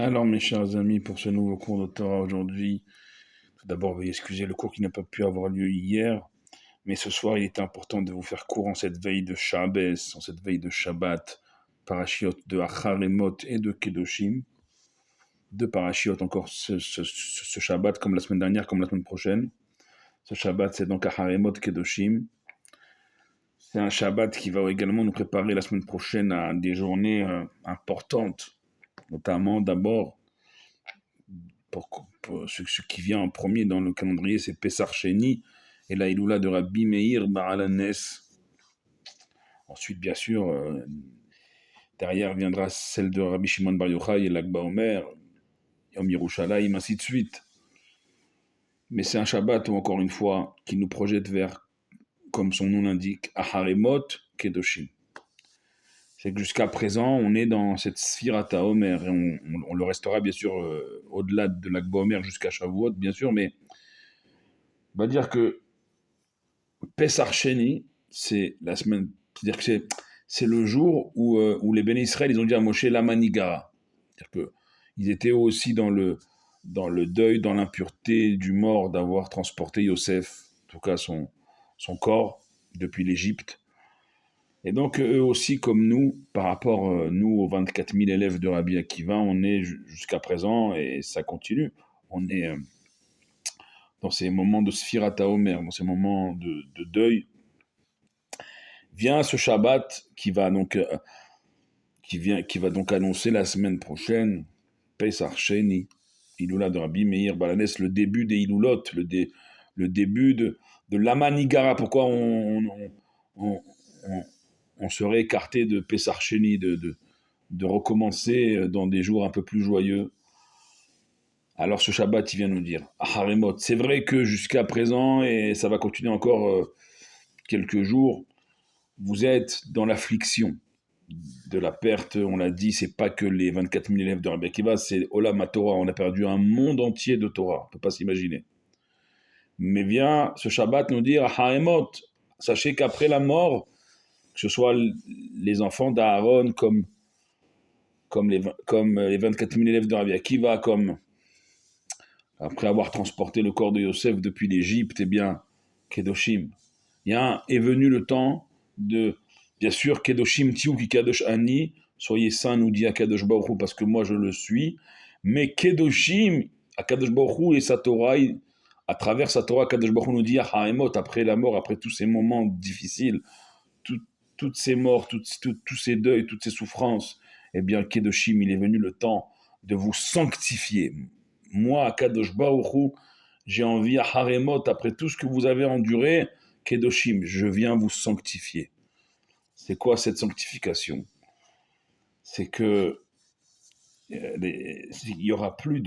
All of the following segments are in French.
Alors, mes chers amis, pour ce nouveau cours de Torah aujourd'hui, tout d'abord, veuillez excuser le cours qui n'a pas pu avoir lieu hier, mais ce soir, il était important de vous faire cours en cette veille de Shabbos, en cette veille de Shabbat, parashiot de Acharemot et de Kedoshim, deux parashiot encore ce Shabbat, comme la semaine dernière, comme la semaine prochaine. Ce Shabbat, c'est donc Acharemot Kedoshim. C'est un Shabbat qui va également nous préparer la semaine prochaine à des journées importantes, notamment d'abord pour ce qui vient en premier dans le calendrier, c'est Pessar Sheni et la Iloula de Rabbi Meir Baalanes. Ensuite, bien sûr, derrière viendra celle de Rabbi Shimon Bar Yochai et l'Akba Omer, Yom Yerushalayim, ainsi de suite. Mais c'est un Shabbat, encore une fois, qui nous projette vers, comme son nom l'indique, Aharemot Kedoshim. C'est que jusqu'à présent, on est dans cette Sphirata Omer, et on le restera bien sûr au-delà de l'Akba Omer jusqu'à Shavuot, bien sûr, mais on va dire que Pessar Sheni, c'est la semaine, c'est-à-dire que c'est le jour où les bénis Israël, ils ont dit à Moshe la manigara. C'est-à-dire qu'ils étaient aussi dans le deuil, dans l'impureté du mort d'avoir transporté Yosef, en tout cas son corps, depuis l'Égypte. Et donc eux aussi, comme nous, par rapport, nous, aux 24 000 élèves de Rabbi Akiva, on est jusqu'à présent, et ça continue, on est dans ces moments de Sphirata Omer, dans ces moments de deuil. Vient ce Shabbat qui va donc annoncer la semaine prochaine, Pesach Sheni, Iloula de Rabbi Meir Balanes, le début des Ilulot, le début de l'Amanigara. Pourquoi on- on serait écarté de Pesach Sheni, de recommencer dans des jours un peu plus joyeux? Alors ce Shabbat, il vient nous dire, Haremot, c'est vrai que jusqu'à présent, et ça va continuer encore quelques jours, vous êtes dans l'affliction de la perte, on l'a dit, c'est pas que les 24 000 élèves de Rabbi Akiva, c'est Olam Torah, on a perdu un monde entier de Torah, on ne peut pas s'imaginer. Mais vient ce Shabbat nous dire, Haemot, sachez qu'après la mort, que ce soit les enfants d'Aaron comme les 24 000 élèves de Rabbi Akiva, comme après avoir transporté le corps de Yosef depuis l'Égypte, eh bien, Kedoshim. Est venu le temps de, bien sûr, Kedoshim Tiou ki Kadosh Ani, soyez saints, nous dit Akadosh Baruch Hu, parce que moi je le suis, mais Kedoshim, Akadosh Baruch Hu et sa Torah, à travers sa Torah, Akadosh Baruch Hu nous dit Haemot, après la mort, après tous ces moments difficiles, tout- toutes ces morts, tous ces deuils, toutes ces souffrances, eh bien, Kedoshim, il est venu le temps de vous sanctifier. Moi, Akadosh Baruch Hu, j'ai envie à Haremot, après tout ce que vous avez enduré, Kedoshim, je viens vous sanctifier. C'est quoi cette sanctification? C'est que il y aura plus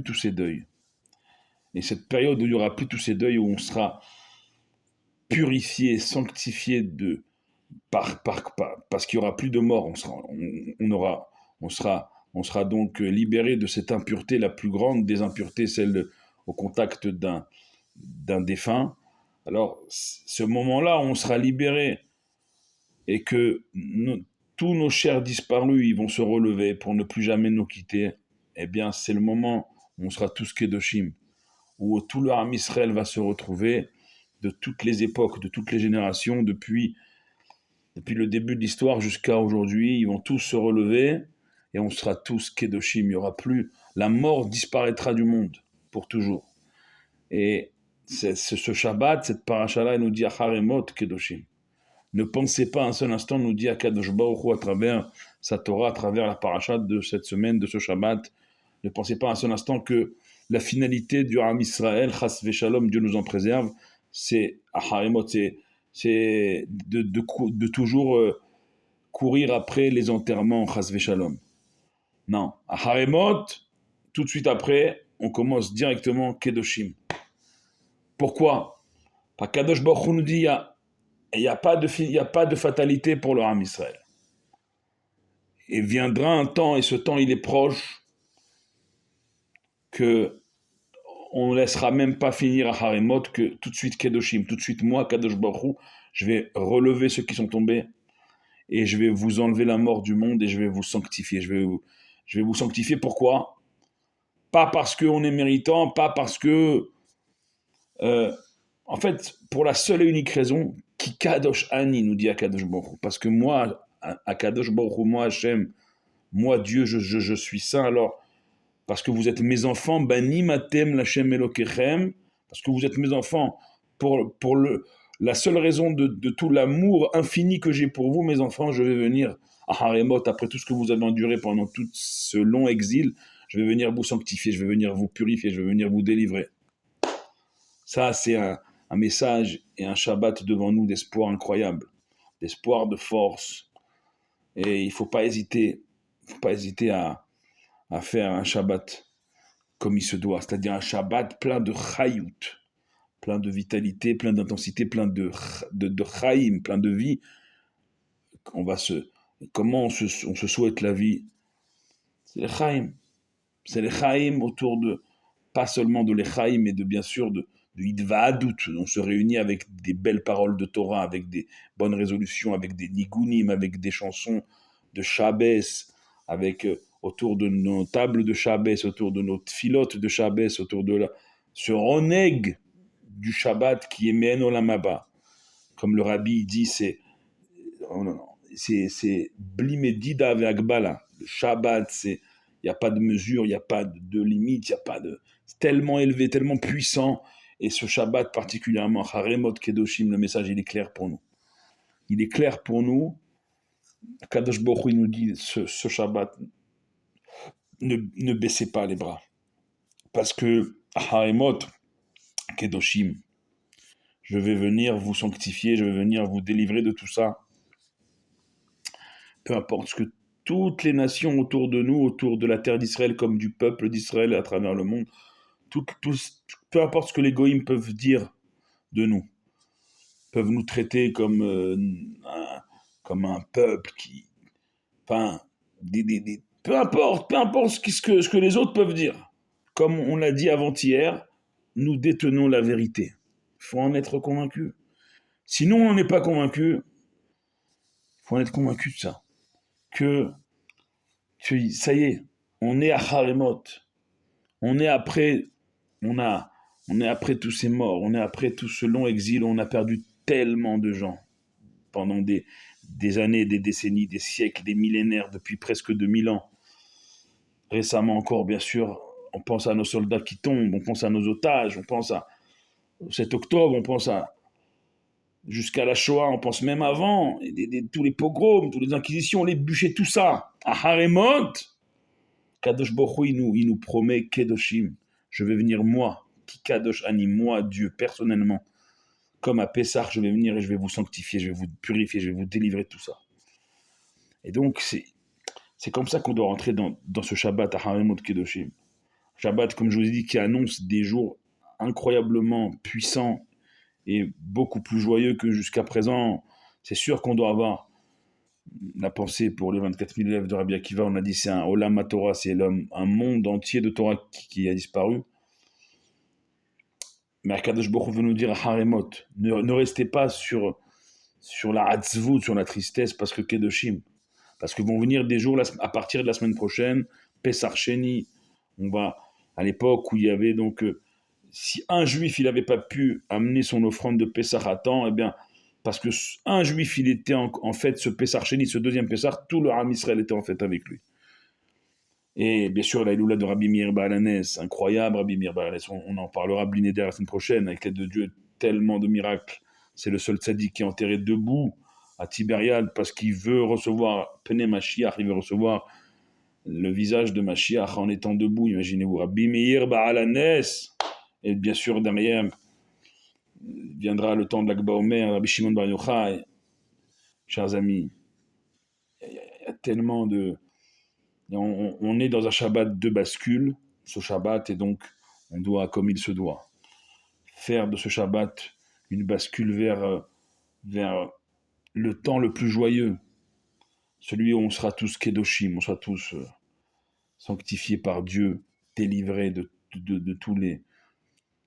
tous ces deuils. Et cette période où il y aura plus tous ces deuils, où on sera purifié, sanctifié parce qu'il y aura plus de morts, on sera donc libéré de cette impureté, la plus grande des impuretés, au contact d'un défunt. Alors, ce moment-là, on sera libéré et que tous nos chers disparus, ils vont se relever pour ne plus jamais nous quitter. Eh bien, c'est le moment où on sera tous Kedoshim, où tout le Ham Israël va se retrouver de toutes les époques, de toutes les générations, depuis le début de l'histoire jusqu'à aujourd'hui. Ils vont tous se relever et on sera tous Kedoshim. Il n'y aura plus. La mort disparaîtra du monde pour toujours. Et ce Shabbat, cette paracha-là, elle nous dit Acharemot Kedoshim. Ne pensez pas un seul instant, nous dit Akadosh Baruch Hu à travers sa Torah, à travers la paracha de cette semaine, de ce Shabbat. Ne pensez pas un seul instant que la finalité du Ham Israël, Chas Veshalom, Dieu nous en préserve, c'est Aharemot, c'est de toujours courir après les enterrements, Chas Veshalom. Non, Aharemot, tout de suite après, on commence directement Kedoshim. Pourquoi? Parce qu'Akadosh Baruch Hu nous dit, il n'y a pas de fatalité pour le Ham Israël. Et viendra un temps, et ce temps il est proche, que on ne laissera même pas finir à Haremot, que tout de suite Kedoshim, tout de suite moi, Kadosh Baruch Hu, je vais relever ceux qui sont tombés, et je vais vous enlever la mort du monde, et je vais vous sanctifier, Je vais vous sanctifier. Pourquoi? Pas parce qu'on est méritant, pas parce que... en fait, pour la seule et unique raison, qui kadosh ani, nous dit Akadosh Baruch Hu. Parce que moi, Akadosh Baruch Hu, moi Hachem, moi Dieu, je suis saint. Alors, parce que vous êtes mes enfants, bani matem lachem elokechem, parce que vous êtes mes enfants, pour la seule raison de tout l'amour infini que j'ai pour vous, mes enfants, je vais venir à Haremot, après tout ce que vous avez enduré pendant tout ce long exil, je vais venir vous sanctifier, je vais venir vous purifier, je vais venir vous délivrer. Ça, c'est un message et un Shabbat devant nous d'espoir incroyable, d'espoir, de force. Et il ne faut pas hésiter à faire un Shabbat comme il se doit, c'est-à-dire un Shabbat plein de chayout, plein de vitalité, plein d'intensité, plein de chaim, plein de vie. Comment on se souhaite la vie? C'est les chaim. C'est les chaim autour de, pas seulement de l'Echaim, mais de bien sûr de Hidva'adut. On se réunit avec des belles paroles de Torah, avec des bonnes résolutions, avec des nigunim, avec des chansons de Shabbos, avec autour de nos tables de Shabbos, autour de nos tfilotes de Shabbos, autour de ce roneg du Shabbat qui est Men Olam Haba. Comme le rabbi dit, c'est Bli Medida ve'Agbala. Le Shabbat, il n'y a pas de mesure, il n'y a pas de limite, il n'y a pas de... C'est tellement élevé, tellement puissant. Et ce Shabbat particulièrement, Haremot Kedoshim, le message, il est clair pour nous. Il est clair pour nous. Kadosh Baruch Hu, il nous dit, ce Shabbat, ne baissez pas les bras. Parce que Haremot Kedoshim, je vais venir vous sanctifier, je vais venir vous délivrer de tout ça. Peu importe ce que toutes les nations autour de nous, autour de la terre d'Israël, comme du peuple d'Israël à travers le monde, peu importe ce que les goïms peuvent dire de nous, peuvent nous traiter comme un peuple qui... Enfin, peu importe ce que les autres peuvent dire. Comme on l'a dit avant-hier, nous détenons la vérité. Il faut en être convaincu. Sinon, on n'est pas convaincu. Il faut en être convaincu de ça. Que ça y est, on est à Haremot. On est après tous ces morts, on est après tout ce long exil, on a perdu tellement de gens pendant des années, des décennies, des siècles, des millénaires, depuis presque 2000 ans. Récemment encore, bien sûr, on pense à nos soldats qui tombent, on pense à nos otages, on pense à 7 octobre, on pense jusqu'à la Shoah, on pense même avant, tous les pogroms, toutes les inquisitions, les bûchers, tout ça. À Haremot, Kadosh Baruch Hu, il nous promet Kedoshim. Je vais venir moi, qui Kadosh Ani, moi, Dieu, personnellement, comme à Pessah, je vais venir et je vais vous sanctifier, je vais vous purifier, je vais vous délivrer de tout ça. Et donc, c'est comme ça qu'on doit rentrer dans ce Shabbat à Haremot Kedoshim. Shabbat, comme je vous ai dit, qui annonce des jours incroyablement puissants et beaucoup plus joyeux que jusqu'à présent. C'est sûr qu'on doit avoir la pensée pour les 24 000 élèves de Rabbi Akiva. On a dit c'est un Olam HaTorah, c'est un monde entier de Torah qui a disparu. Mais Akadosh Baruch Hu veut nous dire à Haremot, ne restez pas sur la hatzvut, sur la tristesse, parce que Kedoshim. Parce que vont venir des jours à partir de la semaine prochaine, Pessar Sheni. On va à l'époque où il y avait donc, si un juif il n'avait pas pu amener son offrande de Pessah à temps, eh bien, parce que un juif il était en fait ce Pessar Sheni, ce deuxième Pessah, tout le Ham Israël était en fait avec lui. Et bien sûr, la Iloula de Rabbi Meir Baal Hanès, incroyable, Rabbi Meir Baal Hanès, on en parlera Blinéder la semaine prochaine, avec l'aide de Dieu, tellement de miracles. C'est le seul tzaddik qui est enterré debout à Tibériade parce qu'il veut recevoir Pnei Mashiach, il veut recevoir le visage de Mashiach en étant debout, imaginez-vous, Rabbi Meir Baal Hanès. Et bien sûr, derrière, viendra le temps de l'Akba Omer, Rabbi Shimon Bar Yochai. Chers amis, il y a tellement de... On est dans un Shabbat de bascule, ce Shabbat, et donc on doit, comme il se doit, faire de ce Shabbat une bascule vers le temps le plus joyeux, celui où on sera tous Kedoshim, on sera tous sanctifiés par Dieu, délivrés de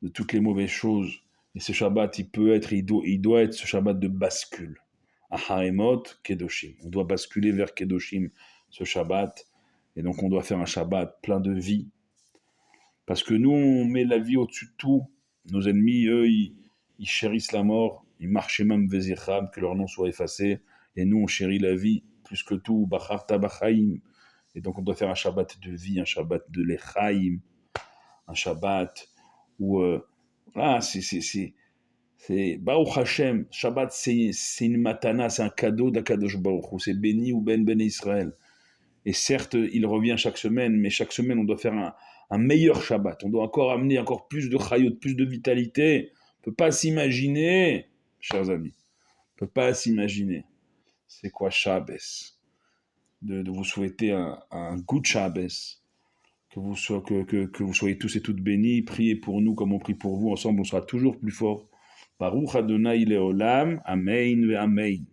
toutes les mauvaises choses. Et ce Shabbat, il doit être ce Shabbat de bascule. À Haremot, Kedoshim. On doit basculer vers Kedoshim, ce Shabbat. Et donc on doit faire un Shabbat plein de vie. Parce que nous, on met la vie au-dessus de tout. Nos ennemis, eux, ils chérissent la mort. Ils marchent même Vezirham, que leur nom soit effacé. Et nous, on chérit la vie plus que tout. Bacharta Bachaim. Et donc on doit faire un Shabbat de vie, un Shabbat de l'Echaim, un Shabbat où... voilà, c'est Baruch Hashem. Shabbat, c'est une matana, c'est un cadeau d'Akadosh Baruch Hu. C'est béni ou ben Israël. Et certes, il revient chaque semaine, mais chaque semaine, on doit faire un meilleur Shabbat. On doit encore amener encore plus de chayot, plus de vitalité. On ne peut pas s'imaginer, chers amis, on ne peut pas s'imaginer. C'est quoi Shabbos de vous souhaiter un good Shabbos. Que vous soyez tous et toutes bénis. Priez pour nous comme on prie pour vous. Ensemble, on sera toujours plus forts. Baruch Adonai Leolam. Amen ve Amen.